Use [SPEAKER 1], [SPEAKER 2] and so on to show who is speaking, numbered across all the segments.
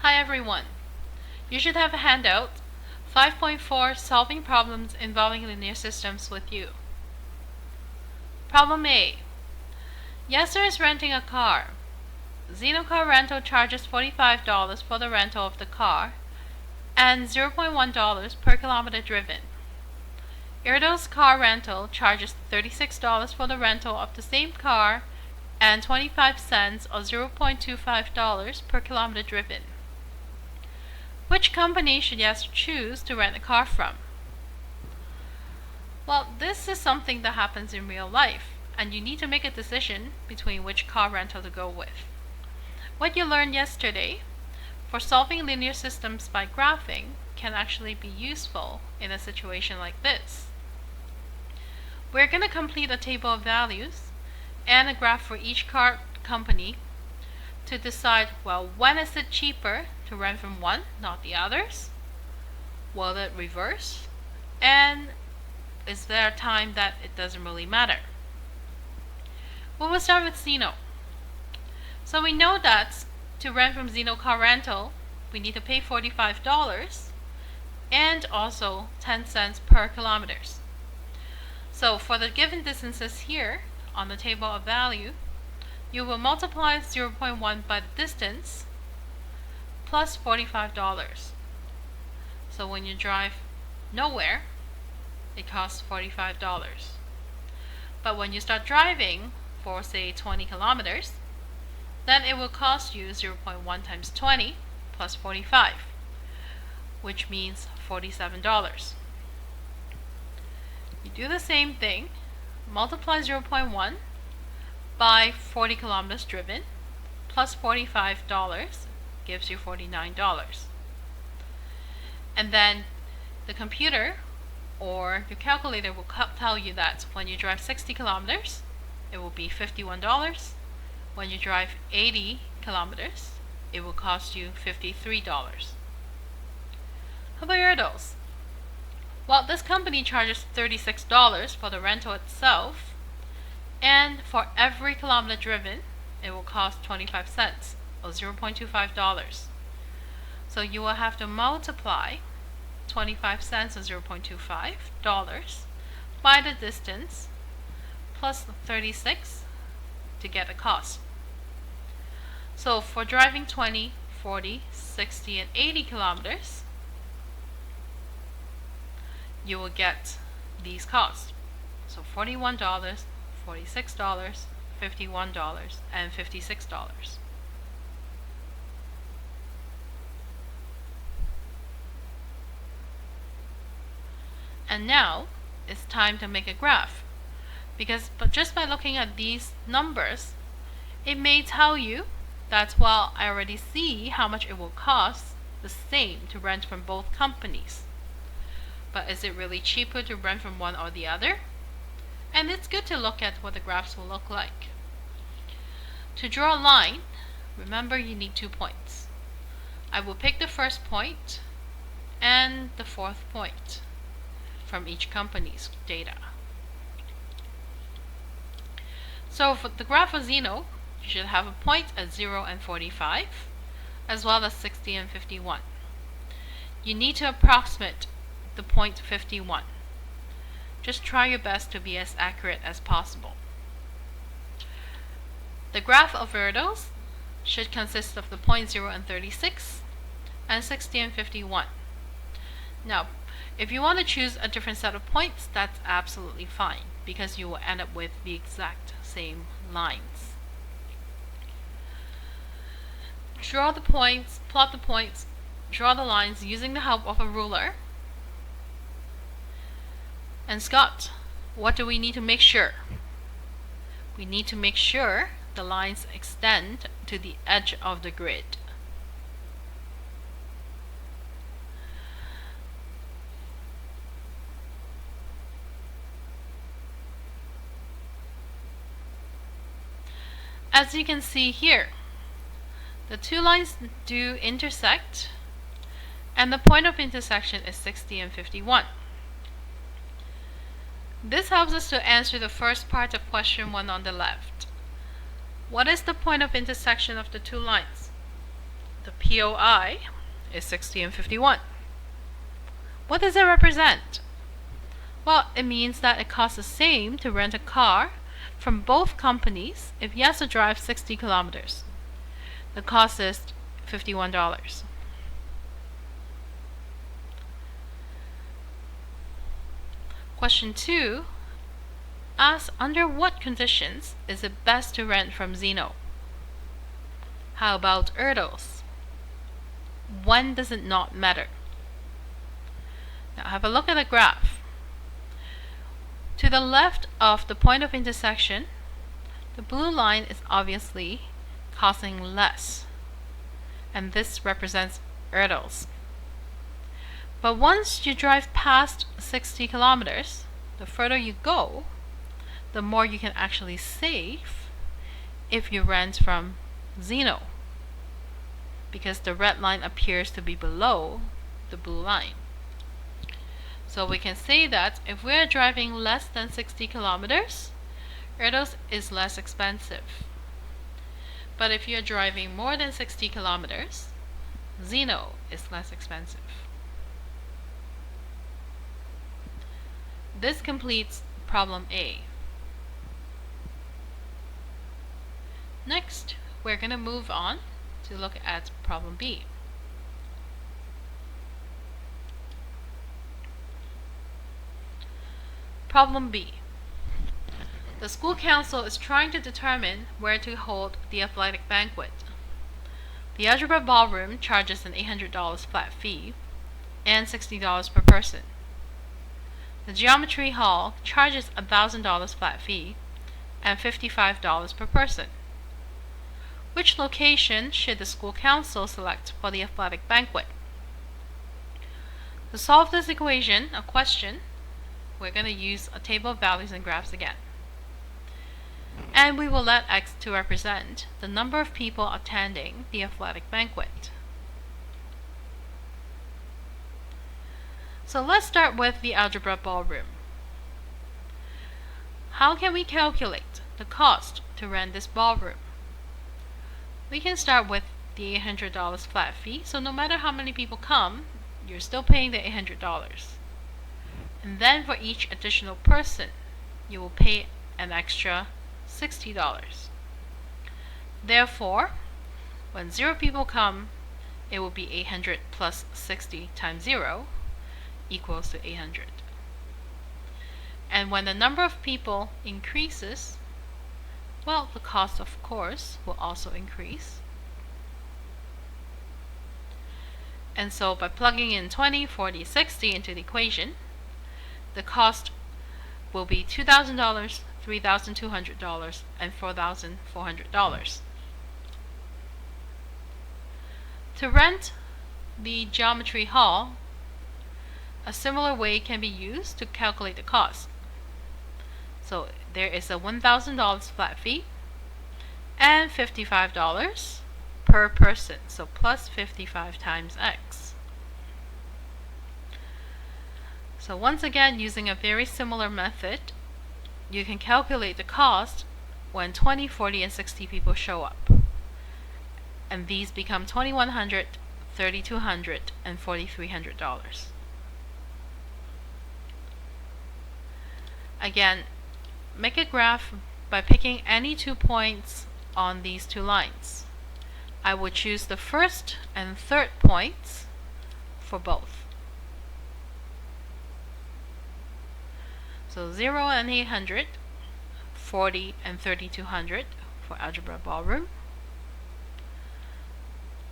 [SPEAKER 1] Hi everyone. You should have a handout 5.4 Solving Problems Involving Linear Systems with you. Problem A. Yasser is renting a car. Zenocar Rental charges $45 for the rental of the car and $0.1 per kilometer driven. Erdo's car rental charges $36 for the rental of the same car and 25 cents or $0.25 per kilometer driven. Which company should Yasser choose to rent a car from? Well, this is something that happens in real life, and you need to make a decision between which car rental to go with. What you learned yesterday for solving linear systems by graphing can actually be useful in a situation like this. We're going to complete a table of values and a graph for each car company to decide, well, when is it cheaper to rent from one, not the others? Will it reverse? And is there a time that it doesn't really matter? Well, we'll start with Zeno. So we know that to rent from Zeno Car Rental, we need to pay $45 and also 10 cents per kilometers. So for the given distances here on the table of value, you will multiply 0.1 by the distance plus $45. So when you drive nowhere, it costs $45. But when you start driving for say 20 kilometers, then it will cost you 0.1 times 20 plus 45, which means $47. You do the same thing, multiply 0.1 by 40 kilometers driven plus $45 gives you $49. And then the computer or your calculator will tell you that when you drive 60 kilometers, it will be $51. When you drive 80 kilometers, it will cost you $53. How about Erdos? Well, this company charges $36 for the rental itself, and for every kilometer driven, it will cost 25 cents or $0.25. So you will have to multiply 25 cents or $0.25 by the distance plus 36 to get the cost. So for driving 20, 40, 60, and 80 kilometers, you will get these costs. So $41, $46, $51, and $56. And now it's time to make a graph, because just by looking at these numbers, it may tell you that, well, I already see how much it will cost the same to rent from both companies. But is it really cheaper to rent from one or the other? And it's good to look at what the graphs will look like. To draw a line, remember you need 2 points. I will pick the first point and the fourth point from each company's data. So for the graph of Zeno, you should have a point at 0 and 45, as well as 60 and 51. You need to approximate the point 51. Just try your best to be as accurate as possible. The graph of Erdos should consist of the point 0 and 36 and 60 and 51. Now, if you want to choose a different set of points, that's absolutely fine, because you will end up with the exact same lines. Draw the points, plot the points, draw the lines using the help of a ruler. And Scott, what do we need to make sure? We need to make sure the lines extend to the edge of the grid. As you can see here, the two lines do intersect, and the point of intersection is 60 and 51. This helps us to answer the first part of question 1 on the left. What is the point of intersection of the two lines? The POI is 60 and 51. What does it represent? Well, it means that it costs the same to rent a car from both companies if he has to drive 60 kilometers. The cost is $51. Question 2 asks, under what conditions is it best to rent from Zeno? How about Erdos? When does it not matter? Now have a look at the graph. To the left of the point of intersection, the blue line is obviously costing less, and this represents Erdos. But once you drive past 60 kilometers, the further you go, the more you can actually save if you rent from Zeno, because the red line appears to be below the blue line. So we can say that if we are driving less than 60 kilometers, Erdos is less expensive. But if you're driving more than 60 kilometers, Zeno is less expensive. This completes problem A. Next, we're going to move on to look at problem B. Problem B. The school council is trying to determine where to hold the athletic banquet. The algebra ballroom charges an $800 flat fee and $60 per person. The geometry hall charges a $1,000 flat fee and $55 per person. Which location should the school council select for the athletic banquet? To solve this equation, a question, we're going to use a table of values and graphs again. And we will let x to represent the number of people attending the athletic banquet. So let's start with the algebra ballroom. How can we calculate the cost to rent this ballroom? We can start with the $800 flat fee, so no matter how many people come, you're still paying the $800. And then for each additional person, you will pay an extra $60. Therefore, when 0 people come, it will be 800 plus 60 times 0 equals to 800. And when the number of people increases, well, the cost, of course, will also increase. And so by plugging in 20, 40, 60 into the equation, the cost will be $2,000, $3,200, and $4,400. To rent the geometry hall, a similar way can be used to calculate the cost. So there is a $1,000 flat fee and $55 per person, so plus 55 times x. So once again, using a very similar method, you can calculate the cost when 20, 40, and 60 people show up. And these become $2,100, $3,200, and $4,300. Again, make a graph by picking any 2 points on these 2 lines. I would choose the first and third points for both. So 0 and 800, 40 and 3,200 for algebra ballroom,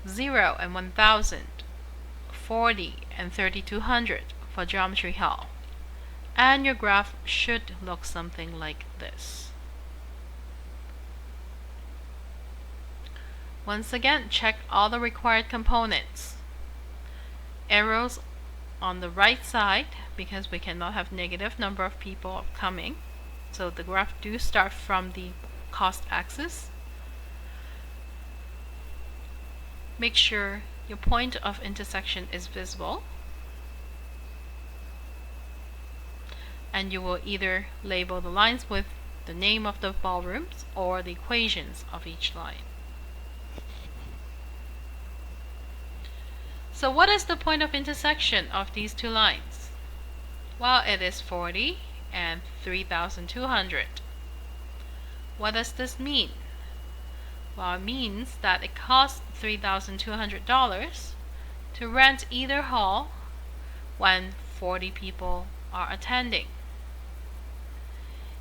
[SPEAKER 1] 0 and 1,000, 40 and 3,200 for geometry hall. And your graph should look something like this. Once again, check all the required components. Arrows on the right side, because we cannot have negative number of people coming. So the graph do start from the cost axis. Make sure your point of intersection is visible. And you will either label the lines with the name of the ballrooms or the equations of each line. So what is the point of intersection of these two lines? Well, it is 40 and 3,200. What does this mean? Well, it means that it costs $3,200 to rent either hall when 40 people are attending.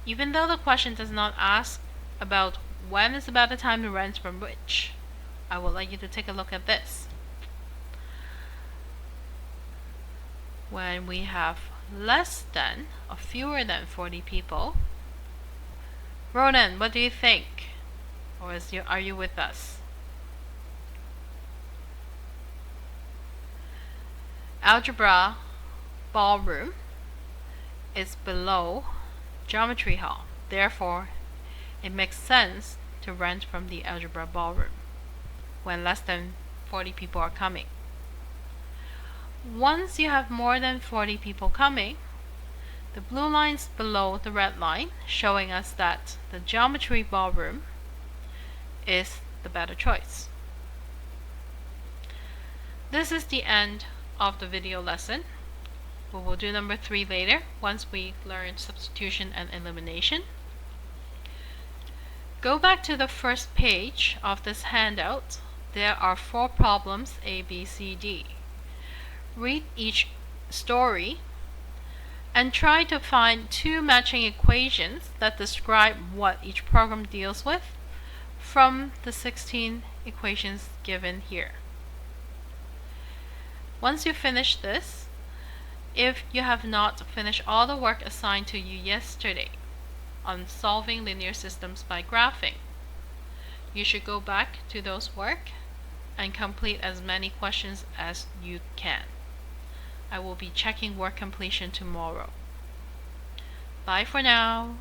[SPEAKER 1] Even though the question does not ask about when is about the time to rent from which, I would like you to take a look at this. When we have less than or fewer than 40 people, Ronan, what do you think? Or are you with us? Algebra ballroom is below geometry hall. Therefore, it makes sense to rent from the algebra ballroom when less than 40 people are coming. Once you have more than 40 people coming, the blue line's below the red line, showing us that the geometry ballroom is the better choice. This is the end of the video lesson. We will do number 3 later once we learn substitution and elimination. Go back to the first page of this handout. There are 4 problems A, B, C, D. Read each story and try to find 2 matching equations that describe what each program deals with from the 16 equations given here. Once you finish this, if you have not finished all the work assigned to you yesterday on solving linear systems by graphing, you should go back to those work and complete as many questions as you can. I will be checking work completion tomorrow. Bye for now.